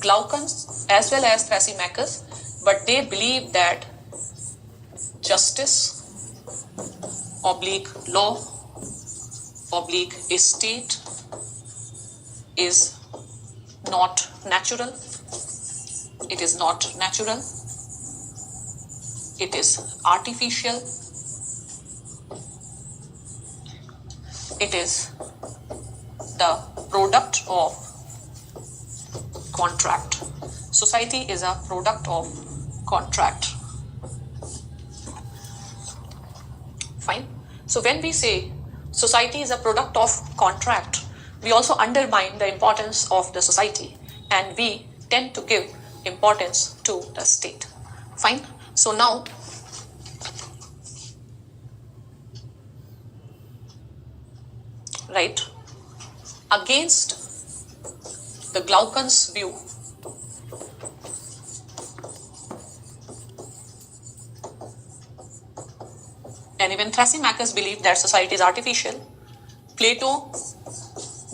Glaucons as well as Thrasymachus, but they believe that justice oblique law oblique estate is not natural. It is not natural. It is artificial. It is the product of contract. Society is a product of contract. Fine. So when we say society is a product of contract, we also undermine the importance of the society and we tend to give importance to the state. Fine. So now, right, against the Glaucon's view, and even Thrasymachus believed that society is artificial, Plato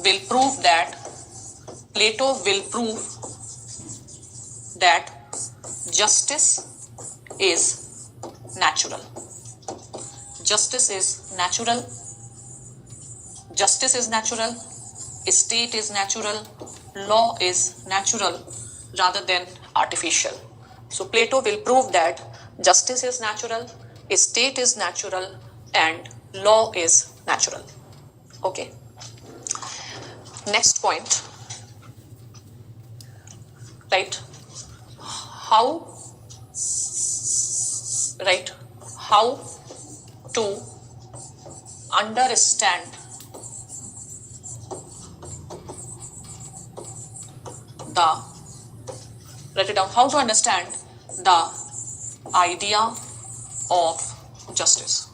will prove that justice is natural. Justice is natural. Justice is natural. State is natural. Law is natural rather than artificial. So Plato will prove that justice is natural, state is natural, and law is natural. Okay. Next point. Right. How to understand write it down, how to understand the idea of justice.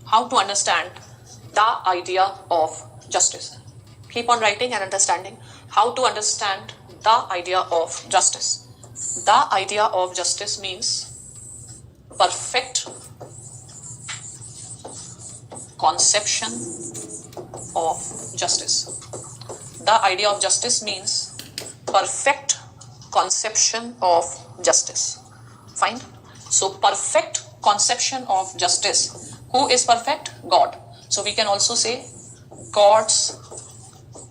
How to understand the idea of justice. Keep on writing and understanding. How to understand the idea of justice. The idea of justice means perfect conception of justice. The idea of justice means perfect conception of justice. Fine. So perfect conception of justice. Who is perfect? God. So we can also say God's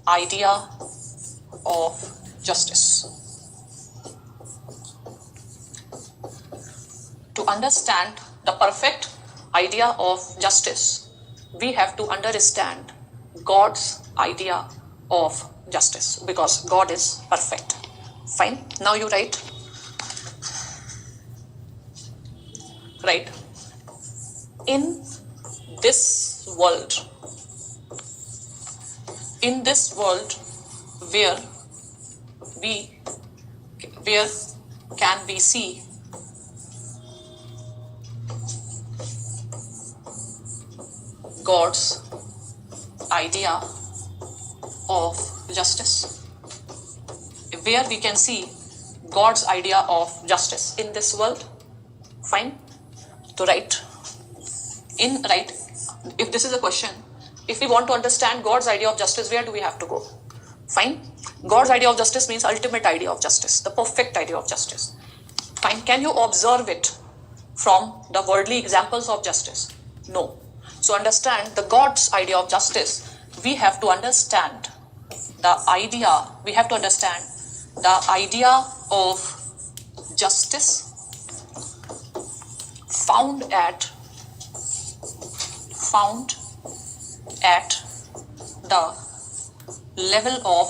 idea of justice. To understand the perfect idea of justice, we have to understand God's idea of justice because God is perfect. Fine. Now you write. Right. In this world where can we see God's idea of justice? Where we can see God's idea of justice in this world? Fine. To write. If this is a question, if we want to understand God's idea of justice, where do we have to go? Fine. God's idea of justice means ultimate idea of justice, the perfect idea of justice. Fine. Can you observe it from the worldly examples of justice? No. So understand the God's idea of justice, we have to understand the idea of justice found at the level of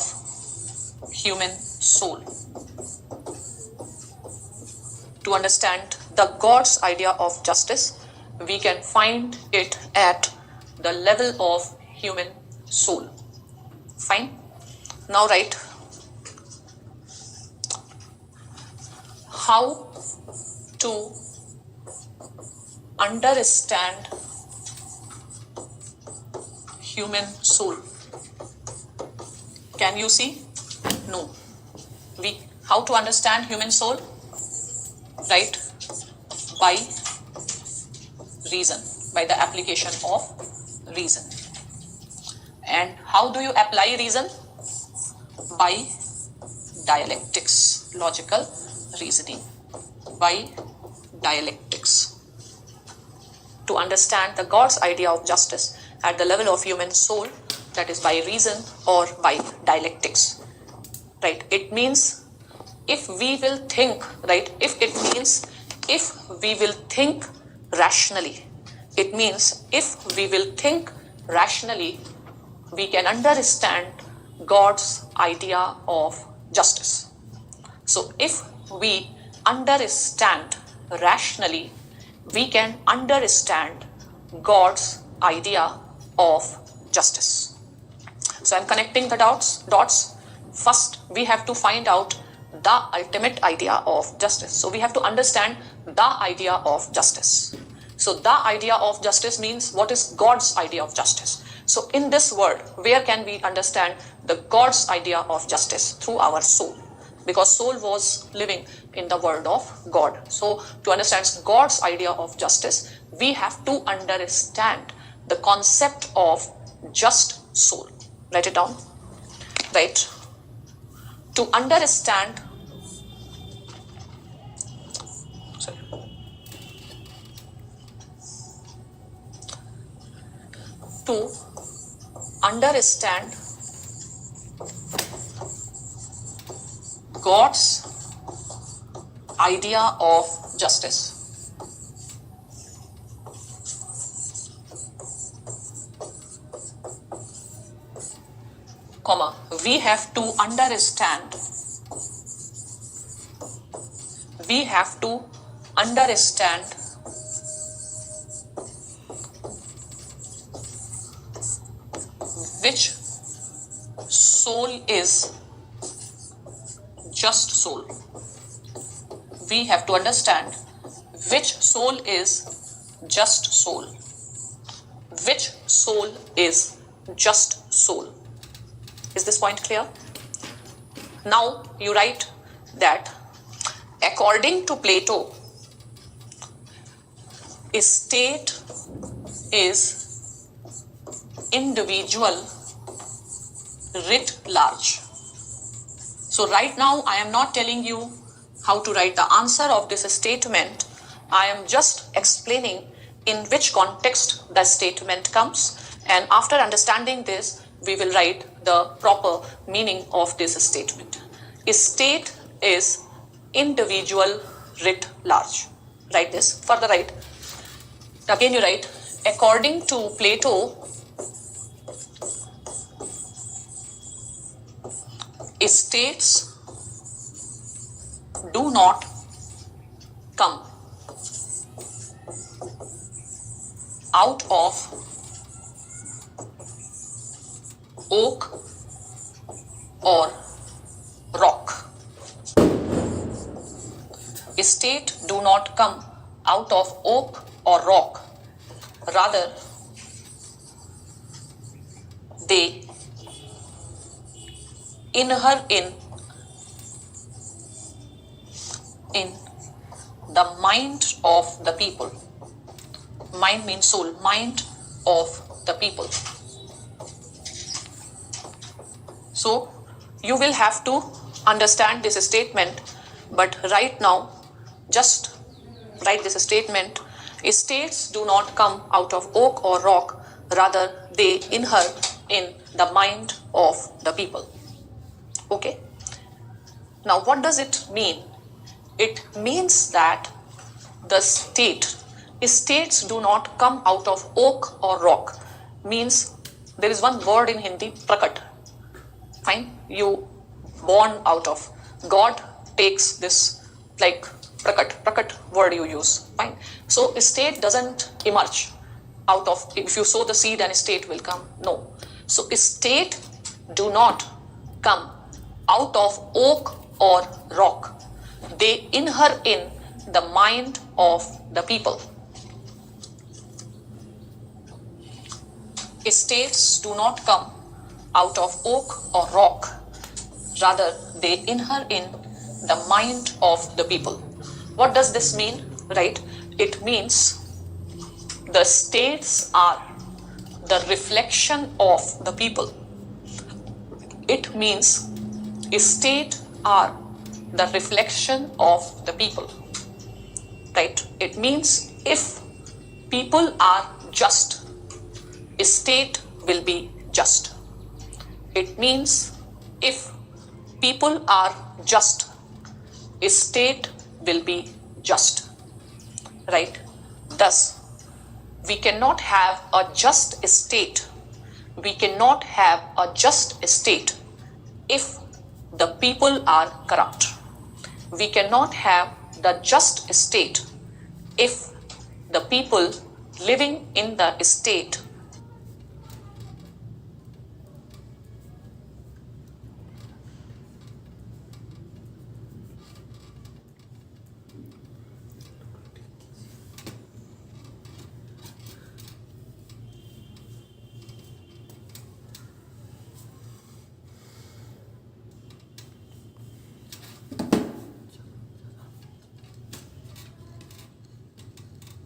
human soul. To understand the God's idea of justice, we can find it at the level of human soul. Fine. Now write. How to understand human soul. Can you see? No. How to understand human soul? Right? By reason, by the application of reason. And how do you apply reason? by dialectics, logical reasoning, by dialectics. To understand the God's idea of justice at the level of human soul, that is by reason or by dialectics, right? It means if we will think, right? If we will think rationally, it means if we will think rationally, we can understand God's idea of justice. So if we understand rationally, we can understand God's idea of justice. So I'm connecting the dots. First, we have to find out the ultimate idea of justice. So we have to understand the idea of justice. So the idea of justice means what is God's idea of justice. So in this world, where can we understand the God's idea of justice? Through our soul. Because soul was living in the world of God. So to understand God's idea of justice, we have to understand the concept of just soul. Write it down. Right. To understand, to understand God's idea of justice, comma, we have to understand which soul is just soul. We have to understand which soul is just soul. Which soul is just soul. Is this point clear? Now you write that according to Plato, a state is individual writ large. So right now I am not telling you how to write the answer of this statement. I am just explaining in which context the statement comes, and after understanding this, we will write the proper meaning of this statement. A state is individual writ large. Write this. Further write. Again you write, according to Plato, states do not come out of oak or rock. A state do not come out of oak or rock. Rather, they inhere in the mind of the people. Mind means soul. Mind of the people. So you will have to understand this statement, but right now just write this statement. States do not come out of oak or rock, rather they inhere in the mind of the people. Okay. Now what does it mean? It means that the states do not come out of oak or rock. Means there is one word in Hindi, prakat. Fine. You born out of. God takes this like prakat word you use. Fine. So a state doesn't emerge out of, if you sow the seed and a state will come. No. So a state do not come out of oak or rock. They inhere in the mind of the people. States do not come out of oak or rock. Rather, they inhere in the mind of the people. What does this mean? Right? It means the states are the reflection of the people. It means State are the reflection of the people, right? It means if people are just, state will be just. It means if people are just, state will be just, right? Thus, we cannot have a just state. We cannot have a just state if the people are corrupt. We cannot have the just state if the people living in the state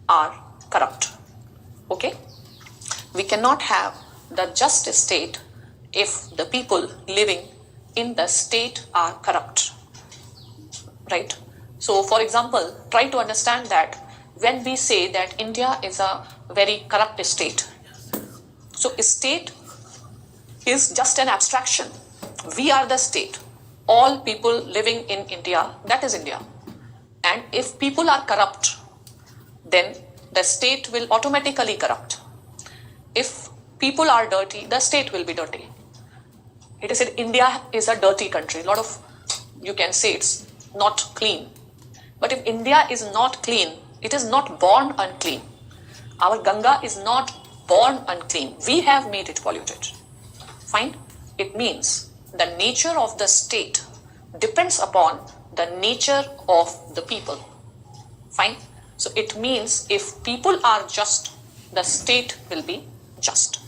are corrupt. Okay? We cannot have the just state if the people living in the state are corrupt. Right? So, for example, try to understand that when we say that India is a very corrupt state, so state is just an abstraction. We are the state. All people living in India, that is India. And if people are corrupt, then the state will automatically corrupt. If people are dirty, the state will be dirty. It is said India is a dirty country. A lot of, you can say it's not clean. But if India is not clean, it is not born unclean. Our Ganga is not born unclean. We have made it polluted. Fine? It means the nature of the state depends upon the nature of the people. Fine? So it means if people are just, the state will be just.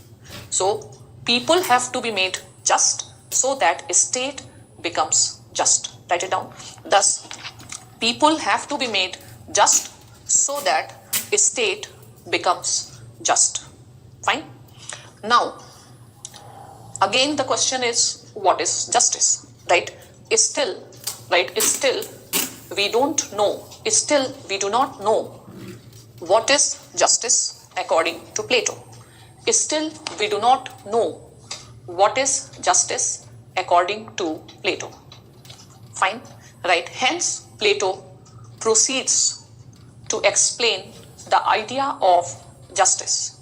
So people have to be made just so that a state becomes just. Write it down. Thus, people have to be made just so that a state becomes just. Fine? Now, again the question is, what is justice? Right? Still, we don't know. Still, we do not know what is justice according to Plato. Still, we do not know what is justice according to Plato. Fine? Right? Hence, Plato proceeds to explain the idea of justice.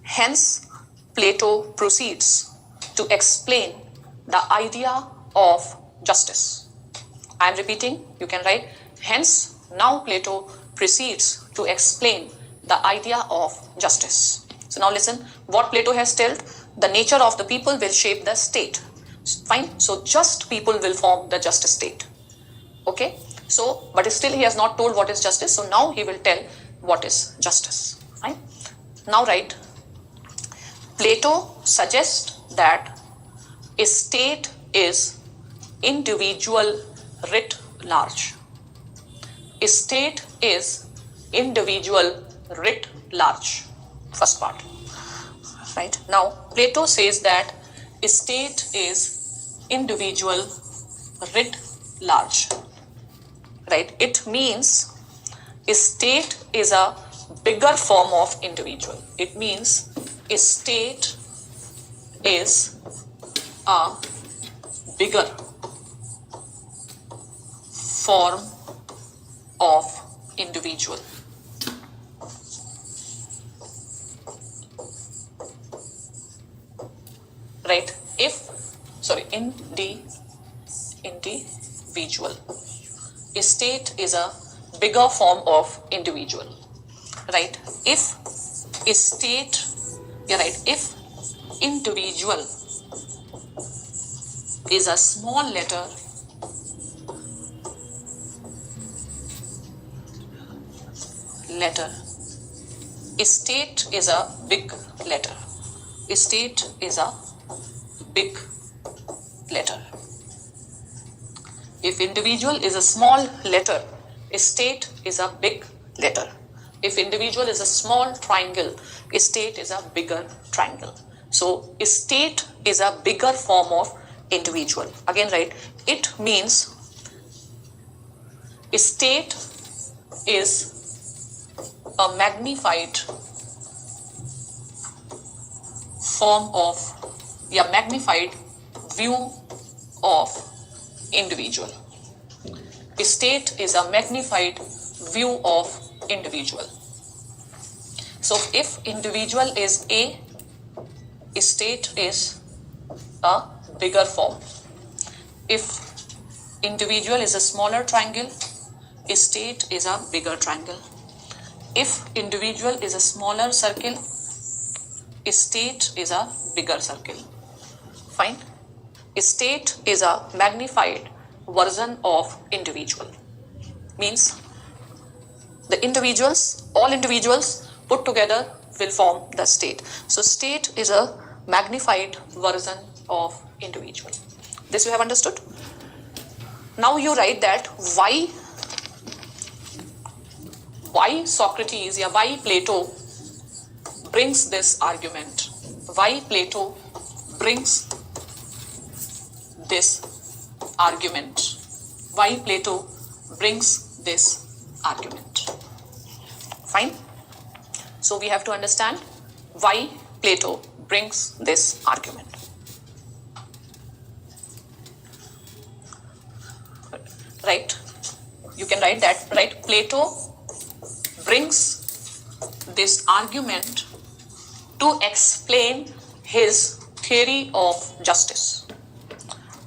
Hence, Plato proceeds to explain the idea of justice. I am repeating, you can write. Hence, now Plato proceeds to explain the idea of justice. So now listen, what Plato has told, the nature of the people will shape the state. Fine? So just people will form the just state. Okay? So, but still he has not told what is justice. So now he will tell what is justice. Fine? Now write, Plato suggests that a state is individual writ large. A state is individual writ large. First part. Right? Now, Plato says that a state is individual writ large. Right? It means a state is a bigger form of individual. It means a state is a bigger form of individual. Right? Individual. A state is a bigger form of individual. Right? If a state, if individual is a small letter, a state is a big letter. A state is a big letter. If individual is a small letter, a state is a big letter. If individual is a small triangle, a state is a bigger triangle. So a state is a bigger form of individual. Again, right? It means state is a magnified form of, magnified view of individual. State is a magnified view of individual. So if individual is A, state is a bigger form. If individual is a smaller triangle, state is a bigger triangle. If individual is a smaller circle, state is a bigger circle. Fine. State is a magnified version of individual. Means the individuals, all individuals put together will form the state. So state is a magnified version of individual. This you have understood? Now you write that why Socrates, why Plato brings this argument. Why Plato brings this argument. Why Plato brings this argument. Fine. So we have to understand why Plato brings this argument. Right? You can write that, right? Plato brings this argument to explain his theory of justice.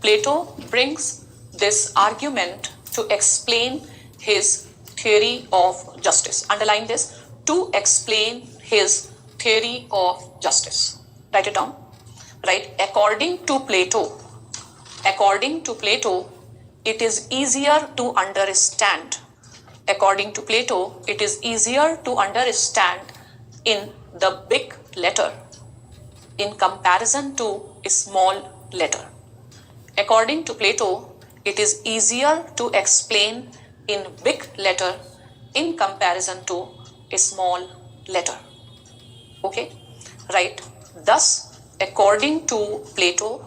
Plato brings this argument to explain his theory of justice. Underline this, to explain his theory of justice. Write it down. Right? According to Plato, it is easier to understand. According to Plato, it is easier to understand in the big letter in comparison to a small letter. According to Plato, it is easier to explain in big letter in comparison to a small letter. Okay? Right? Thus, according to Plato,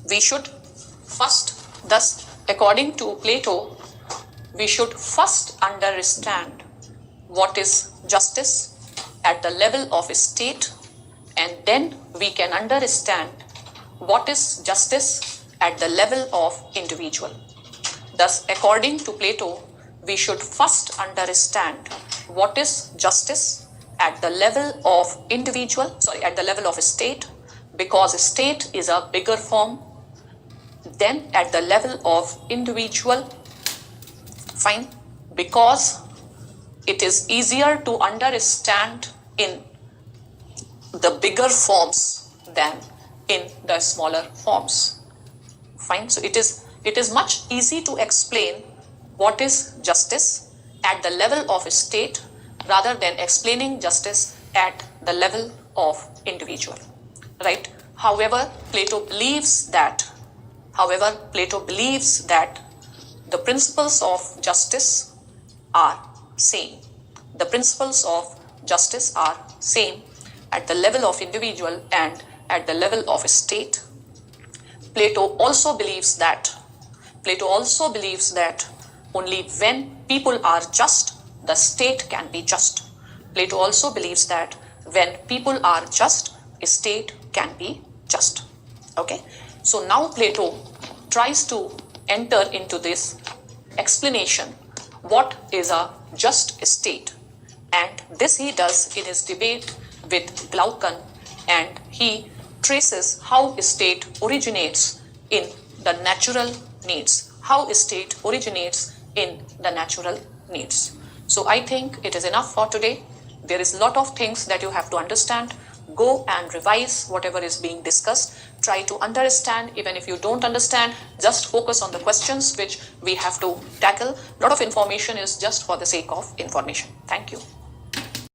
we should first understand what is justice at the level of a state, and then we can understand what is justice at the level of individual. Thus, according to Plato, we should first understand what is justice at the level of at the level of a state, because a state is a bigger form. Then at the level of individual, fine, because it is easier to understand in the bigger forms than in the smaller forms. Fine. So it is much easy to explain what is justice at the level of a state rather than explaining justice at the level of individual. Right? However, Plato believes that the principles of justice are same. The principles of justice are same at the level of individual and at the level of a state. Plato also believes that only when people are just, the state can be just. Plato also believes that when people are just, a state can be just. Okay? So now Plato tries to enter into this explanation, what is a just state, and this he does in his debate with Glaucon, and he traces how a state originates in the natural needs. So I think it is enough for today. There is a lot of things that you have to understand. Go and revise whatever is being discussed. Try to understand. Even if you don't understand, just focus on the questions which we have to tackle. A lot of information is just for the sake of information. Thank you.